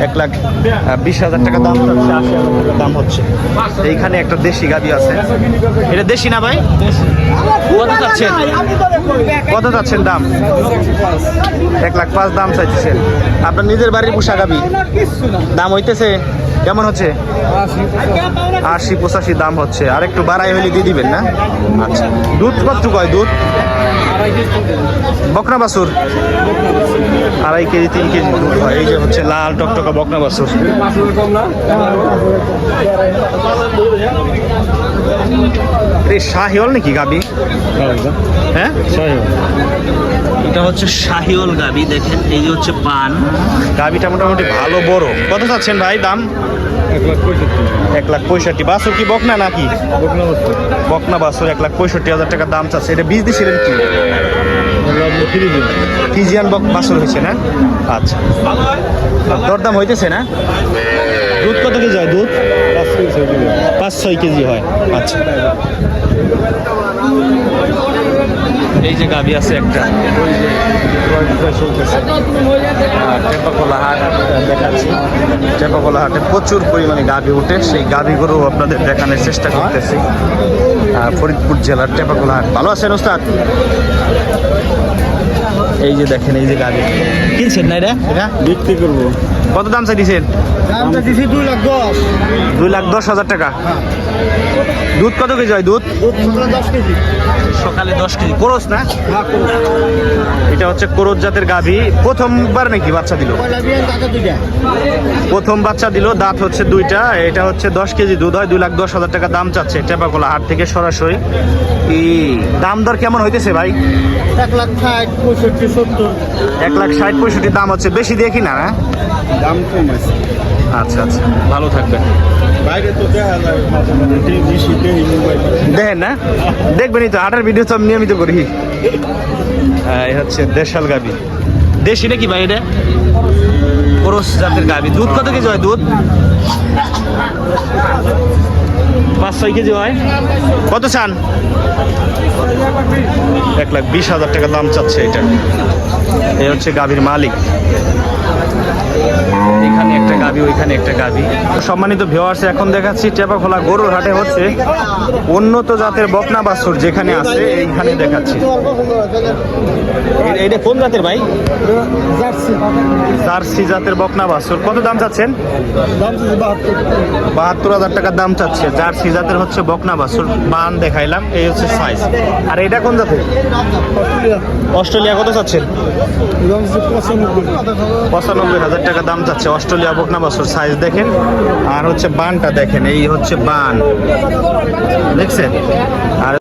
1,20,000 টাকা দাম হচ্ছে, 80,000 টাকা দাম হচ্ছে। এইখানে একটা দেশি গাভী আছে, এটা দেশি না ভাই? কত চাচ্ছেন, কত চাচ্ছেন দাম? 1,05,000 দাম চাইতেছেন। আপনার নিজের বাড়ির পোষা গাভী, দাম হইতেছে কেমন হচ্ছে? 80-85 দাম হচ্ছে। আর একটু বাড়াই হলে দিয়ে দিবেন না? আচ্ছা, দুধ কত কয়? দুধ বকনা বাছুর 2.5 কেজি 3 কেজি দুধ হয়। এই যে হচ্ছে লাল টকটকা বকনা বাছুর। শাহিওয়াল নাকি গাবি? হ্যাঁ, এটা হচ্ছে শাহিওয়াল গাবি। দেখেন এই যে হচ্ছে পান গাবিটা মোটামুটি ভালো বড়। কত চাচ্ছেন ভাই দাম? 1,65,000। বাছুর কি বকনা নাকি? বকনা বাছুর 1,65,000 টাকা দাম চাচ্ছে। এটা বীজ দিয়েছিলেন কি? ফিজিয়ান বাছুর হয়েছে না? আচ্ছা, দরদাম হইতেছে না? দুধ কত কেজি হয়? দুধ 5-6 কেজি হয়। আচ্ছা, এই যে গাভী আছে একটা, টেপাকোলা হাট দেখাচ্ছি। টেপাকোলা হাটে প্রচুর পরিমাণে গাভী ওঠে, সেই গাভীগুলো আপনাদের দেখানোর চেষ্টা করতেছি। ফরিদপুর জেলার টেপাকোলা হাট। ভালো আছেন ওস্তাদ? এই যে দেখেন, এই যে গাভী কিনছেন না? এটা বিক্রি করবো। কত দাম চাইছেন? দামটা দিছি 2,10,000 টাকা। দুধ কত কেজি হয়? দুধ 10 কেজি। সকালে 10 কেজি। কোরস না? এটা হচ্ছে কোরস জাতের গাভী। প্রথমবার নাকি বাচ্চা দিল? প্রথম বাচ্চা দিল, দাঁত হচ্ছে 2টা। এটা হচ্ছে 10 কেজি দুধ হয়। 2,10,000 টাকা দাম চাচ্ছে টেপাকোলা হাট থেকে সরাসরি। দাম দর কেমন হইতেছে ভাই? 1,60,65,70 দাম হচ্ছে। বেশি দিয়ে কিনা না? দাম কম আছে। আচ্ছা আচ্ছা, ভালো থাকবেন। বাইরে তো দেখেন না, দেখবেনই তো, হাটের ভিডিও তো আমি নিয়মিত করি। এই হচ্ছে দেশাল গাভী। দেশি নাকি ভাই? এটা কোরস জাতের গাভী। দুধ কত কেজি হয়? দুধ 5-6 কেজি হয়। কত চান? 1,20,000 টাকা দাম চাচ্ছে এটা। এই হচ্ছে গাভীর মালিক। এখানে একটা গাভী, ওইখানে একটা গাভী। সম্মানিত ভিউয়ার্স, এখন দেখাচ্ছি টেপাখোলা গরুর হাটে হচ্ছে উন্নত জাতের বকনা বাছুর যেখানে আছে, এইখানে দেখাচ্ছি। এটা কোন জাতের ভাই? জার্সি জাতের বকনা বাছুর। কত দাম চাচ্ছেন? 72,000 টাকা দাম চাচ্ছে। জার্সি জাতের হচ্ছে বকনা বাছুর। বান দেখাইলাম, এই হচ্ছে সাইজ। আর এটা কোন জাতের? অস্ট্রেলিয়া। কত চাচ্ছেন? 95,000 টাকা দাম চাচ্ছে। অস্ট্রেলিয়া বকনা বাছুর। সাইজ দেখেন, আর হচ্ছে বানটা দেখেন, এই হচ্ছে বান, দেখছেন? আর